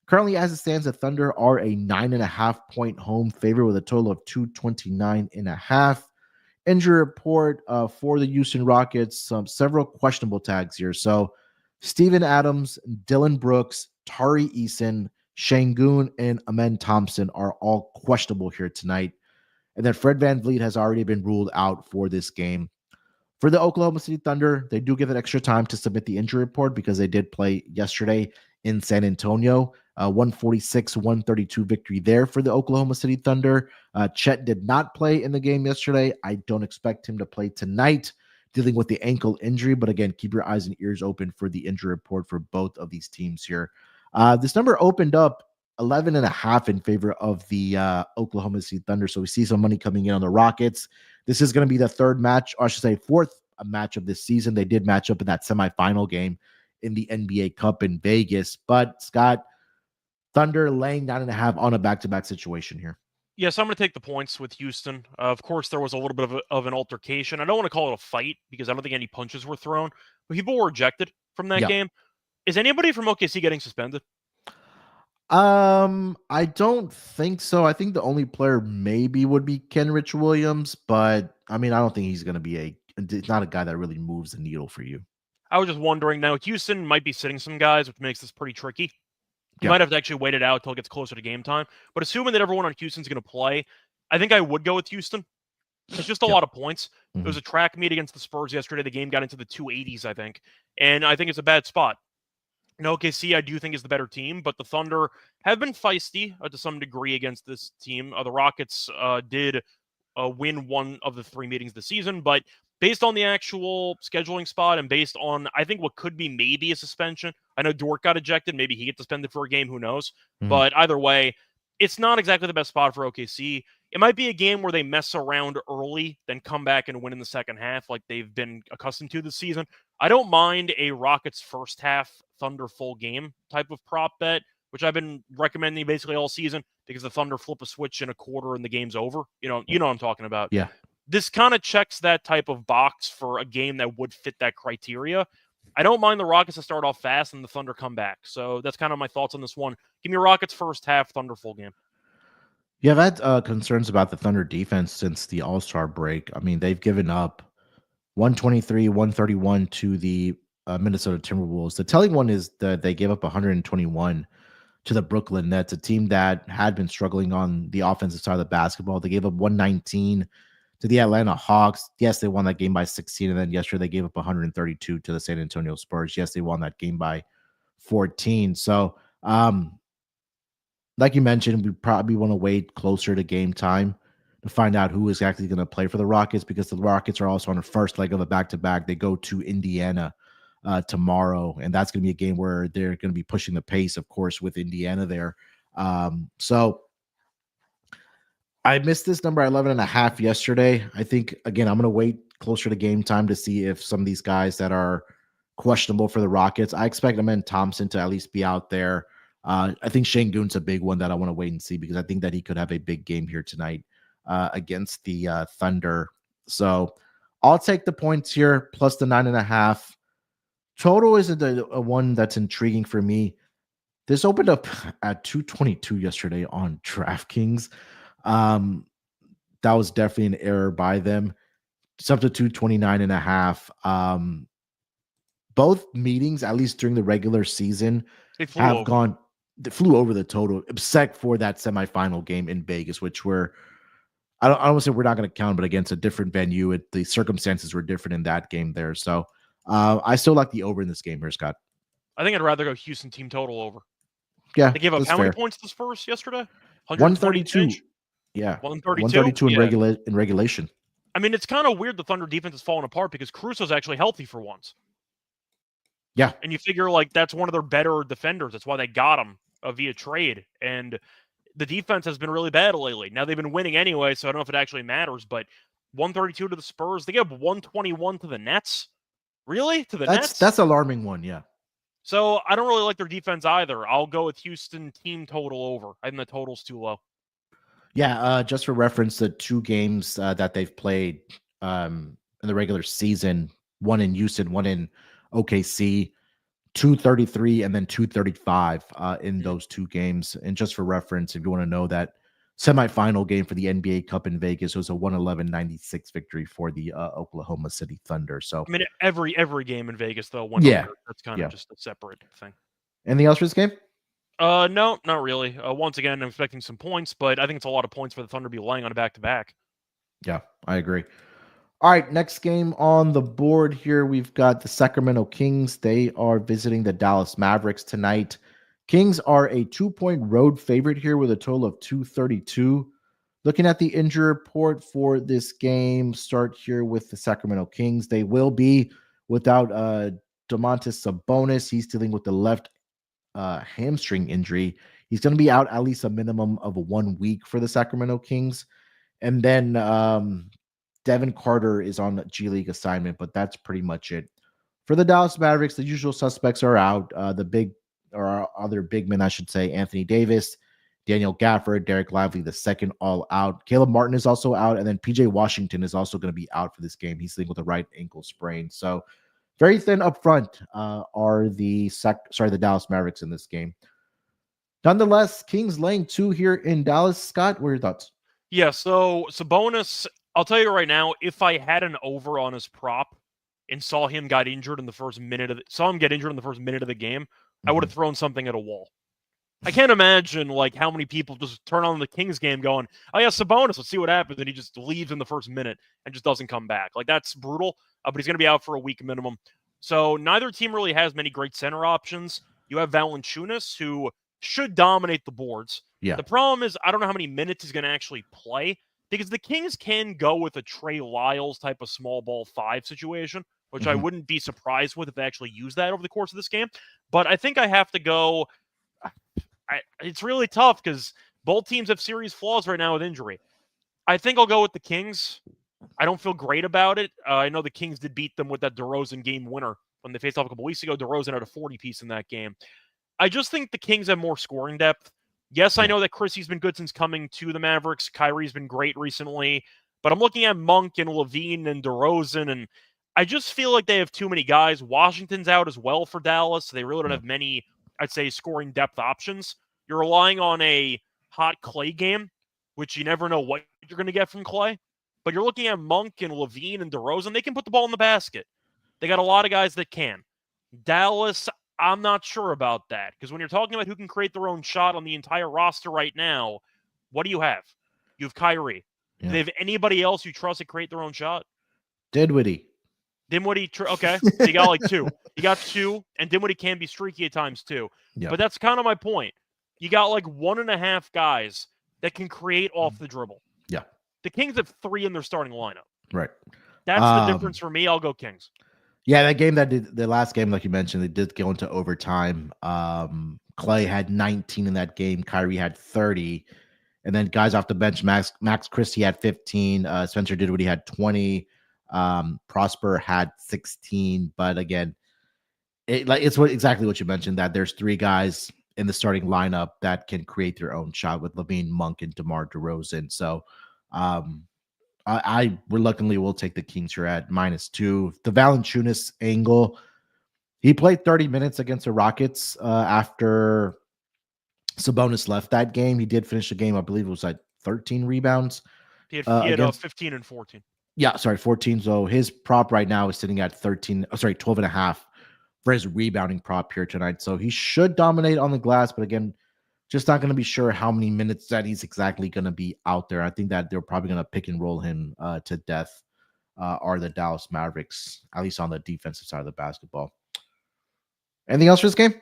Currently, as it stands, the Thunder are a 9.5-point home favorite with a total of 229.5. Injury report for the Houston Rockets, several questionable tags here. So Steven Adams, Dylan Brooks, Tari Eason, Şengün, and Amen Thompson are all questionable here tonight. And then Fred VanVleet has already been ruled out for this game. For the Oklahoma City Thunder, they do give it extra time to submit the injury report because they did play yesterday in San Antonio. 146-132 victory there for the Oklahoma City Thunder. Chet did not play in the game yesterday. I don't expect him to play tonight, dealing with the ankle injury. But again, keep your eyes and ears open for the injury report for both of these teams here. This number opened up 11.5 in favor of the Oklahoma City Thunder. So we see some money coming in on the Rockets. This is going to be the third match, or I should say fourth match of this season. They did match up in that semifinal game in the NBA Cup in Vegas. But Scott, Thunder laying 9.5 on a back-to-back situation here. Yes, I'm going to take the points with Houston. Of course, there was a little bit of an altercation. I don't want to call it a fight because I don't think any punches were thrown, but people were ejected from that game. Is anybody from OKC getting suspended? I don't think so. I think the only player maybe would be Kenrich Williams, but I mean, I don't think he's going to be not a guy that really moves the needle for you. I was just wondering. Now, Houston might be sitting some guys, which makes this pretty tricky. You might have to actually wait it out until it gets closer to game time. But assuming that everyone on Houston's going to play, I think I would go with Houston. It's just a lot of points. It was a track meet against the Spurs yesterday. The game got into the 280s, I think. And I think it's a bad spot. OKC, I do think, is the better team, but the Thunder have been feisty to some degree against this team. The Rockets did win one of the 3 meetings this season, but based on the actual scheduling spot and based on, I think, what could be maybe a suspension. I know Dort got ejected. Maybe he gets suspended for a game. Who knows? But either way, it's not exactly the best spot for OKC. It might be a game where they mess around early, then come back and win in the second half like they've been accustomed to this season. I don't mind a Rockets first half Thunder full game type of prop bet, which I've been recommending basically all season because the Thunder flip a switch in a quarter and the game's over. You know what I'm talking about. Yeah. This kind of checks that type of box for a game that would fit that criteria. I don't mind the Rockets to start off fast and the Thunder come back. So that's kind of my thoughts on this one. Give me Rockets first half, Thunder full game. Yeah, I've had concerns about the Thunder defense since the All-Star break. I mean, they've given up 123, 131 to the Minnesota Timberwolves. The telling one is that they gave up 121 to the Brooklyn Nets, a team that had been struggling on the offensive side of the basketball. They gave up 119 to the Atlanta Hawks. Yes, they won that game by 16, and then yesterday they gave up 132 to the San Antonio Spurs. Yes, they won that game by 14. So, like you mentioned, we probably want to wait closer to game time to find out who is actually going to play for the Rockets, because the Rockets are also on the first leg of a back-to-back. They go to Indiana tomorrow, and that's going to be a game where they're going to be pushing the pace, of course, with Indiana there. So I missed this number at 11.5 yesterday. I think, again, I'm going to wait closer to game time to see if some of these guys that are questionable for the Rockets, I expect Amen Thompson to at least be out there. I think Şengün's a big one that I want to wait and see, because I think that he could have a big game here tonight against the Thunder. So I'll take the points here, plus the 9.5. Total isn't a one that's intriguing for me. This opened up at 222 yesterday on DraftKings. That was definitely an error by them. It's up to 229.5. Both meetings, at least during the regular season, they flew over the total, except for that semifinal game in Vegas, which I don't want to say we're not going to count, but against a different venue, the circumstances were different in that game there. So I still like the over in this game here, Scott. I think I'd rather go Houston team total over. Yeah, they gave up how many points to the Spurs yesterday? 132. Yeah, 132 in regulation. I mean, it's kind of weird the Thunder defense is falling apart because Caruso's actually healthy for once. Yeah, and you figure like that's one of their better defenders. That's why they got him via trade. And the defense has been really bad lately. Now they've been winning anyway, so I don't know if it actually matters. But 132 to the Spurs, they gave 121 to the Nets. Really? To the Nets? That's alarming one, yeah. So I don't really like their defense either. I'll go with Houston team total over. I think the total's too low. Yeah, just for reference, the two games that they've played in the regular season, one in Houston, one in OKC, 233 and then 235 in those two games. And just for reference, if you want to know, that semifinal game for the NBA Cup in Vegas was a 111-96 victory for the Oklahoma City Thunder. So I mean, every game in Vegas though, that's kind of just a separate thing. Anything else for this game? No, not really. Once again, I'm expecting some points, but I think it's a lot of points for the Thunder to be laying on a back-to-back. Yeah, I agree. All right, next game on the board here, we've got the Sacramento Kings. They are visiting the Dallas Mavericks tonight. Kings are a 2-point road favorite here with a total of 232. Looking at the injury report for this game, start here with the Sacramento Kings. They will be without Domantas Sabonis. He's dealing with the left hamstring injury. He's going to be out at least a minimum of 1 week for the Sacramento Kings. And then Devin Carter is on G League assignment, but that's pretty much it. For the Dallas Mavericks, the usual suspects are out. Other big men, I should say, Anthony Davis, Daniel Gafford, Derek Lively, the second, all out. Caleb Martin is also out, and then PJ Washington is also going to be out for this game. He's dealing with a right ankle sprain. So very thin up front are the Dallas Mavericks in this game. Nonetheless, Kings laying 2 here in Dallas. Scott, what are your thoughts? Yeah, so Sabonis, I'll tell you right now, if I had an over on his prop and saw him get injured in the first minute of the game, I would have thrown something at a wall. I can't imagine like how many people just turn on the Kings game going, oh yeah, Sabonis, let's see what happens, and he just leaves in the first minute and just doesn't come back. Like that's brutal, but he's going to be out for a week minimum. So neither team really has many great center options. You have Valanciunas, who should dominate the boards. Yeah. The problem is I don't know how many minutes he's going to actually play, because the Kings can go with a Trey Lyles type of small ball 5 situation, which I wouldn't be surprised with if they actually use that over the course of this game. But I think I have to go. It's really tough because both teams have serious flaws right now with injury. I think I'll go with the Kings. I don't feel great about it. I know the Kings did beat them with that DeRozan game winner when they faced off a couple weeks ago. DeRozan had a 40-piece in that game. I just think the Kings have more scoring depth. Yes, I know that Chrissy's been good since coming to the Mavericks. Kyrie's been great recently. But I'm looking at Monk and Levine and DeRozan, and I just feel like they have too many guys. Washington's out as well for Dallas. So they really don't have many, I'd say, scoring depth options. You're relying on a hot Clay game, which you never know what you're going to get from Clay. But you're looking at Monk and Levine and DeRozan. They can put the ball in the basket. They got a lot of guys that can. Dallas, I'm not sure about that. Because when you're talking about who can create their own shot on the entire roster right now, what do you have? You have Kyrie. Do they have anybody else you trust to create their own shot? Dinwiddie. Okay. So you got like two. You got two, and Dinwiddie can be streaky at times too. Yeah. But that's kind of my point. You got like 1.5 guys that can create off the dribble. Yeah. The Kings have 3 in their starting lineup. Right. That's the difference for me. I'll go Kings. Yeah, that game the last game, like you mentioned, they did go into overtime. Clay had 19 in that game. Kyrie had 30. And then guys off the bench, Max Christie had 15. Spencer Dinwiddie had 20. Prosper had 16. But again, it's exactly what you mentioned, that there's 3 guys in the starting lineup that can create their own shot with Levine, Monk, and DeMar DeRozan. So I reluctantly will take the Kings here at -2. The Valanciunas angle, he played 30 minutes against the Rockets after Sabonis left that game. He did finish the game, I believe it was like 13 rebounds. He had 15 and 14. Yeah, sorry, 14. So his prop right now is sitting at 12.5 for his rebounding prop here tonight. So he should dominate on the glass, but again, just not going to be sure how many minutes that he's exactly going to be out there. I think that they're probably going to pick and roll him to death, are the Dallas Mavericks, at least on the defensive side of the basketball. Anything else for this game?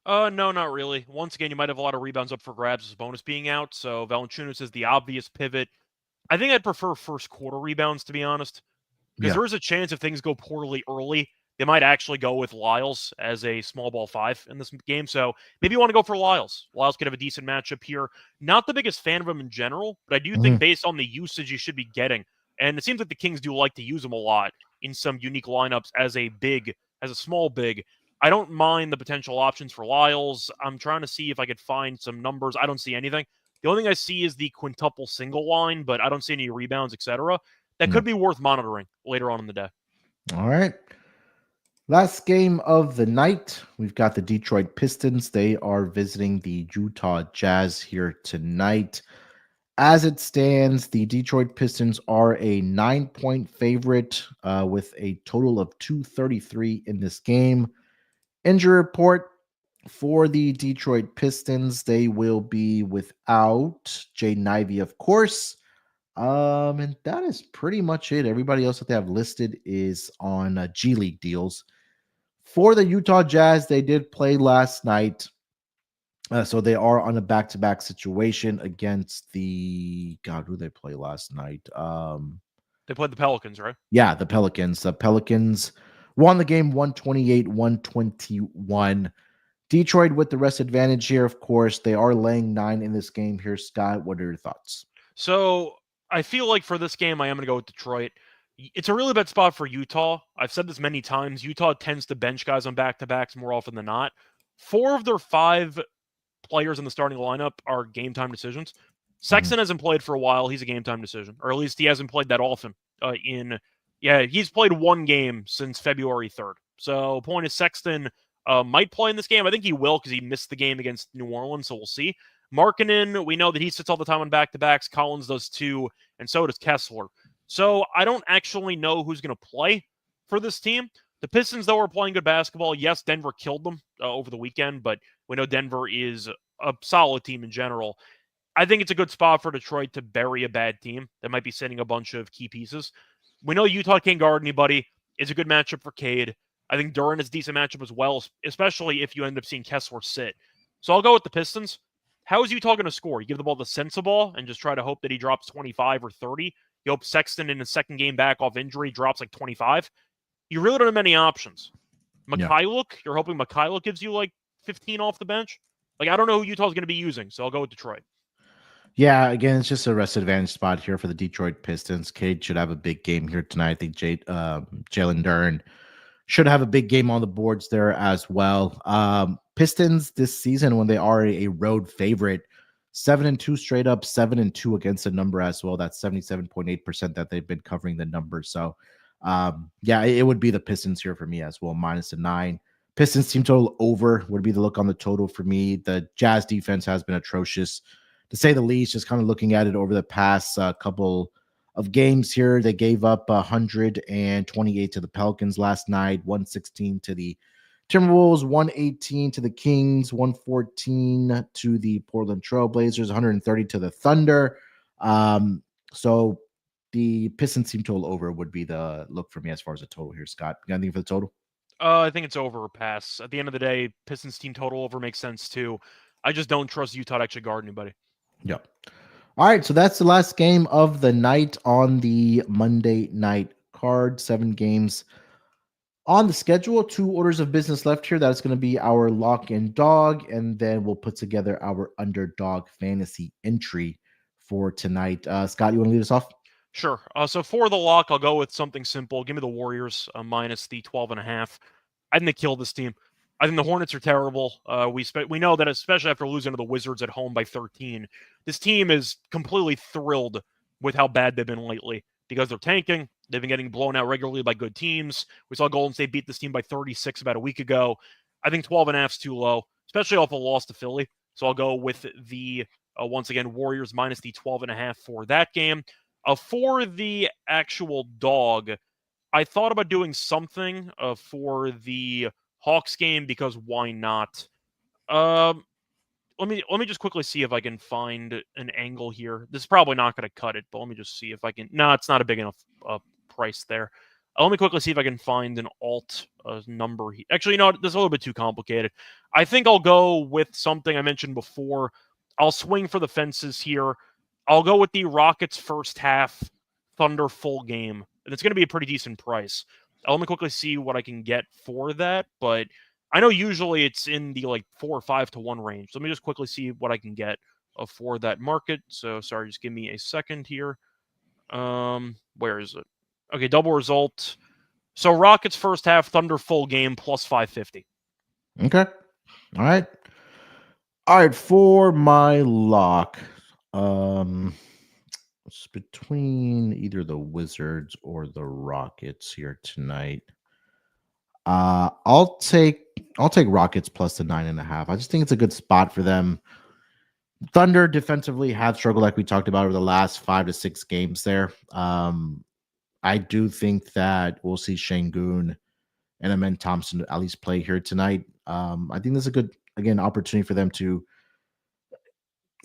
No, not really. Once again, you might have a lot of rebounds up for grabs as bonus being out. So Valanciunas is the obvious pivot. I think I'd prefer first quarter rebounds, to be honest, because there is a chance if things go poorly early, they might actually go with Lyles as a small ball 5 in this game. So maybe you want to go for Lyles. Lyles could have a decent matchup here. Not the biggest fan of him in general, but I do think based on the usage you should be getting, and it seems like the Kings do like to use him a lot in some unique lineups as a small big. I don't mind the potential options for Lyles. I'm trying to see if I could find some numbers. I don't see anything. The only thing I see is the quintuple single line, but I don't see any rebounds, etc. That could be worth monitoring later on in the day. All right. Last game of the night, we've got the Detroit Pistons. They are visiting the Utah Jazz here tonight. As it stands, the Detroit Pistons are a 9-point favorite with a total of 233 in this game. Injury report for the Detroit Pistons. They will be without Jaden Ivey, of course. And that is pretty much it. Everybody else that they have listed is on G League deals. For the Utah Jazz, they did play last night. So they are on a back-to-back situation against who did they play last night? They played the Pelicans, right? Yeah, the Pelicans. The Pelicans won the game 128-121. Detroit with the rest advantage here, of course. They are laying 9 in this game here. Scott, what are your thoughts? So I feel like for this game, I am going to go with Detroit. It's a really bad spot for Utah. I've said this many times. Utah tends to bench guys on back-to-backs more often than not. 4 of their 5 players in the starting lineup are game-time decisions. Sexton hasn't played for a while. He's a game-time decision, or at least he hasn't played that often. He's played 1 game since February 3rd. So point is Sexton might play in this game. I think he will because he missed the game against New Orleans, so we'll see. Markkanen, we know that he sits all the time on back-to-backs. Collins does too, and so does Kessler. So I don't actually know who's going to play for this team. The Pistons, though, are playing good basketball. Yes, Denver killed them over the weekend, but we know Denver is a solid team in general. I think it's a good spot for Detroit to bury a bad team that might be sending a bunch of key pieces. We know Utah can't guard anybody. It's a good matchup for Cade. I think Duran is a decent matchup as well, especially if you end up seeing Kessler sit. So I'll go with the Pistons. How is Utah going to score? You give the ball to Sensabaugh and just try to hope that he drops 25 or 30. You hope Sexton in his second game back off injury drops like 25. You really don't have many options. Mikhailuk, you're hoping Mikhailuk gives you like 15 off the bench? Like, I don't know who Utah's going to be using, so I'll go with Detroit. Yeah, again, it's just a rest advantage spot here for the Detroit Pistons. Cade should have a big game here tonight. I think Jalen Duren should have a big game on the boards there as well. Pistons this season, when they are a road favorite, 7-2 straight up, 7-2 against the number as well. That's 77.8% that they've been covering the number. So, yeah, it would be the Pistons here for me as well, -9. Pistons team total over would be the look on the total for me. The Jazz defense has been atrocious, to say the least. Just kind of looking at it over the past couple of games here, they gave up 128 to the Pelicans last night, 116 to the Timberwolves, 118 to the Kings, 114 to the Portland Trailblazers, 130 to the Thunder. So the Pistons team total over would be the look for me as far as the total here. Scott, you got anything for the total? I think it's over or pass. At the end of the day, Pistons team total over makes sense too. I just don't trust Utah to actually guard anybody. Yep. All right, so that's the last game of the night on the Monday night card. 7 games on the schedule. 2 orders of business left here. That's going to be our lock and dog, and then we'll put together our underdog fantasy entry for tonight. Scott, you want to lead us off? Sure. So for the lock, I'll go with something simple. Give me the Warriors minus the 12.5. I think they kill this team. I think the Hornets are terrible. We know that, especially after losing to the Wizards at home by 13, this team is completely thrilled with how bad they've been lately because they're tanking. They've been getting blown out regularly by good teams. We saw Golden State beat this team by 36 about a week ago. I think 12.5 is too low, especially off a loss to Philly. So I'll go with the, once again, Warriors minus the 12.5 for that game. For the actual dog, I thought about doing something for the Hawks game because why not? Let me just quickly see if I can find an angle here. This is probably not going to cut it, but let me just see if I can. No, it's not a big enough price there. Let me quickly see if I can find an alt number. Actually, you know, this is a little bit too complicated. I think I'll go with something I mentioned before. I'll swing for the fences here. I'll go with the Rockets first half, Thunder full game. And it's going to be a pretty decent price. Let me quickly see what I can get for that, but I know usually it's in the like 4 or 5 to 1 range. Let me just quickly see what I can get for that market. So sorry, just give me a second here. Where is it? Okay, double result. So Rockets first half, Thunder full game plus 550. Okay. All right. All right, for my lock, it's between either the Wizards or the Rockets here tonight. I'll take Rockets plus the 9.5. I just think it's a good spot for them. Thunder defensively have struggled, like we talked about, over the last 5 to 6 games there. I do think that we'll see Şengün and Amen Thompson at least play here tonight. I think this is a good, again, opportunity for them to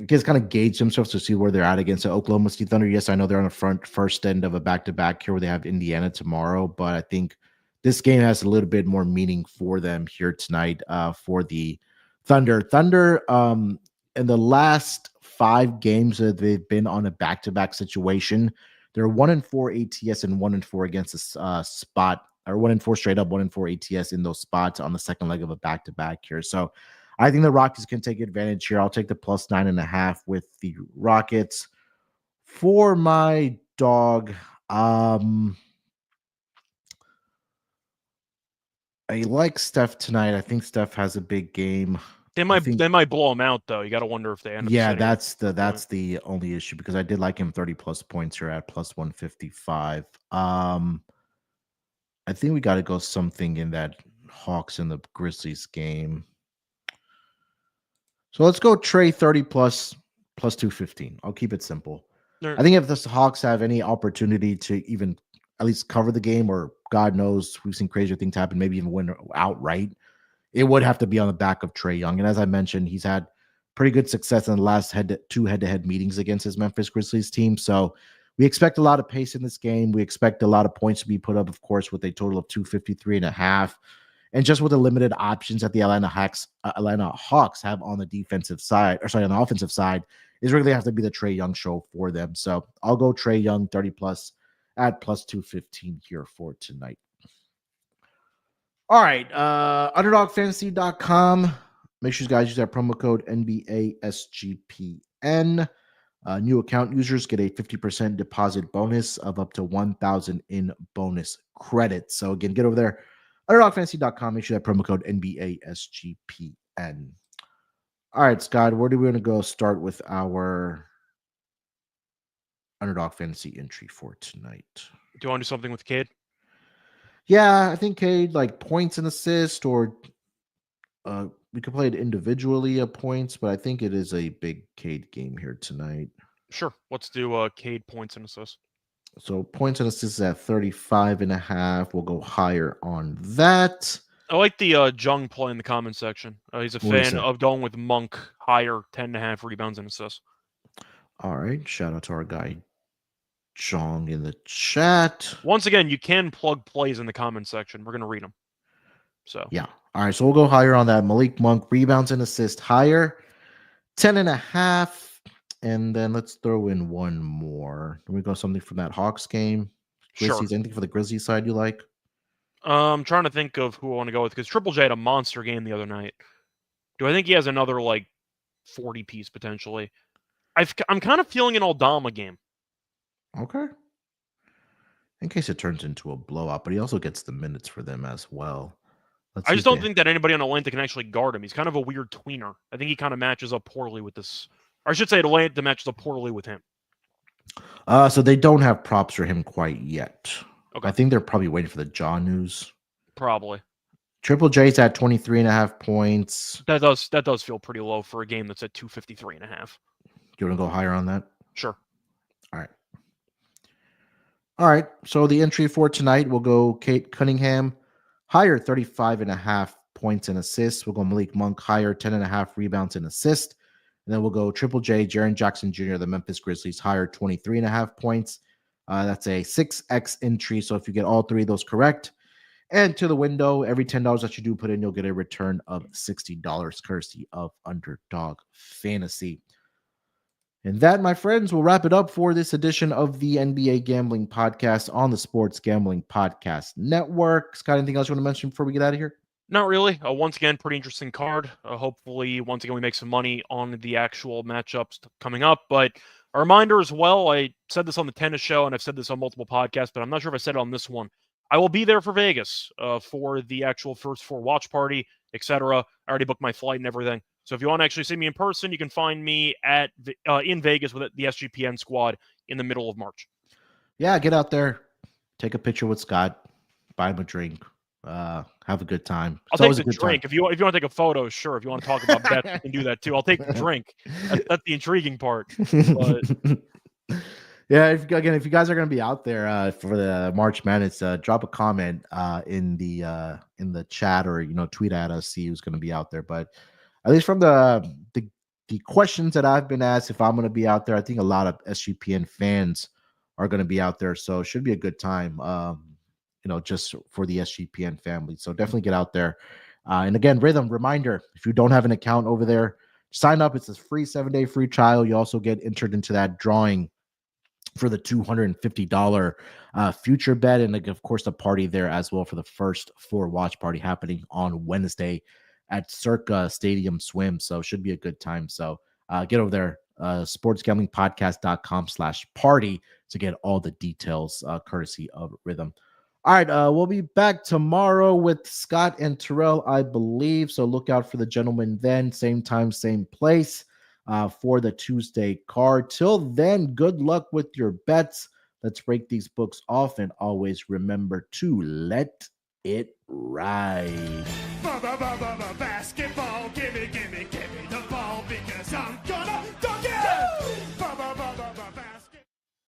just kind of gauge themselves to see where they're at against the Oklahoma City Thunder. Yes, I know they're on the first end of a back-to-back here where they have Indiana tomorrow, but I think this game has a little bit more meaning for them here tonight for the Thunder. Thunder, in the last 5 games that they've been on a back-to-back situation, they're 1-4 ATS and 1-4 against the spot, or 1-4 straight up, 1-4 ATS in those spots on the second leg of a back-to-back here. So I think the Rockets can take advantage here. I'll take the plus 9.5 with the Rockets. For my dog, I like Steph tonight. I think Steph has a big game. They might blow him out though. You got to wonder if they end up. Yeah, that's the only issue, because I did like him 30 plus points here at plus 155. I think we got to go something in that Hawks and the Grizzlies game. So let's go Trey 30 plus 215. I'll keep it simple. I think if the Hawks have any opportunity to even at least cover the game, or God knows, we've seen crazier things happen, maybe even win outright, it would have to be on the back of Trae Young. And as I mentioned, he's had pretty good success in the last 2 head-to-head meetings against his Memphis Grizzlies team. So we expect a lot of pace in this game. We expect a lot of points to be put up, of course, with a total of 253.5. And just with the limited options that the Atlanta Hawks have on the defensive side, or sorry, on the offensive side, is really have to be the Trae Young show for them. So I'll go Trae Young 30 plus at plus 215 here for tonight. All right, underdogfantasy.com. Make sure you guys use that promo code NBA SGPN. New account users get a 50% deposit bonus of up to 1,000 in bonus credits. So again, get over there, underdogfantasy.com. Make sure that promo code NBASGPN. All right, Scott, where do we want to go start with our Underdog Fantasy Entry for tonight? Do you want to do something with Cade? Yeah, I think Cade, like points and assist, or we could play it individually at points, but I think it is a big Cade game here tonight. Sure. Let's do Cade points and assists. So points and assists at 35.5. We'll go higher on that. I like the Jung play in the comment section. He's a fan of going with Monk higher, 10.5 rebounds and assists. All right. Shout out to our guy Jung in the chat. Once again, you can plug plays in the comment section. We're going to read them. So yeah. All right. So we'll go higher on that. Malik Monk, rebounds and assists higher, 10.5. And then let's throw in one more. Can we go something from that Hawks game? Grizzlies, sure. Anything for the Grizzlies side you like? I'm trying to think of who I want to go with, because Triple J had a monster game the other night. Do I think he has another, 40 piece potentially? I'm kind of feeling an Aldama game. Okay. In case it turns into a blowout, but he also gets the minutes for them as well. I just don't think that anybody on Atlanta can actually guard him. He's kind of a weird tweener. I think he kind of matches up poorly with this. Or I should say Atlanta matches up poorly with him. So they don't have props for him quite yet. Okay. I think they're probably waiting for the Jaw news. Probably. Triple J's at 23.5 points. That does feel pretty low for a game that's at 253.5. Do you want to go higher on that? Sure. All right. So the entry for tonight, we'll go Kate Cunningham, higher 35.5 points and assists. We'll go Malik Monk, higher 10.5 rebounds and assists. And then we'll go Triple J, Jaren Jackson Jr., the Memphis Grizzlies, higher 23.5 points. That's a 6x entry. So if you get all three of those correct, and to the window, every $10 that you do put in, you'll get a return of $60, courtesy of Underdog Fantasy. And that, my friends, will wrap it up for this edition of the NBA Gambling Podcast on the Sports Gambling Podcast Network. Scott, anything else you want to mention before we get out of here? Not really. Once again, pretty interesting card. Hopefully, once again, we make some money on the actual matchups coming up. But a reminder as well, I said this on the tennis show, and I've said this on multiple podcasts, but I'm not sure if I said it on this one. I will be there for Vegas for the actual first four watch party, etc. I already booked my flight and everything. So if you want to actually see me in person, you can find me at in Vegas with the SGPN squad in the middle of March. Yeah, get out there, take a picture with Scott, buy him a drink, have a good time. I'll take the drink. If you want to take a photo, sure. If you want to talk about bets, you can do that too. I'll take the drink. That's the intriguing part. But... yeah, if you guys are going to be out there for the March Madness, drop a comment in the chat, or tweet at us, see who's going to be out there. But at least from the questions that I've been asked, if I'm going to be out there, I think a lot of SGPN fans are going to be out there. So it should be a good time, just for the SGPN family. So definitely get out there. And again, reminder, if you don't have an account over there, sign up. It's a free 7-day free trial. You also get entered into that drawing for the $250 future bet. And of course, the party there as well for the first four watch party happening on Wednesday at Circa Stadium Swim. So it should be a good time. So get over there, sportsgamblingpodcast.com/party to get all the details, courtesy of Rhythm. All right, we'll be back tomorrow with Scott and Terrell, I believe. So look out for the gentlemen then. Same time, same place for the Tuesday card. Till then, good luck with your bets. Let's break these books off, and always remember to let it ride. Basketball, give me.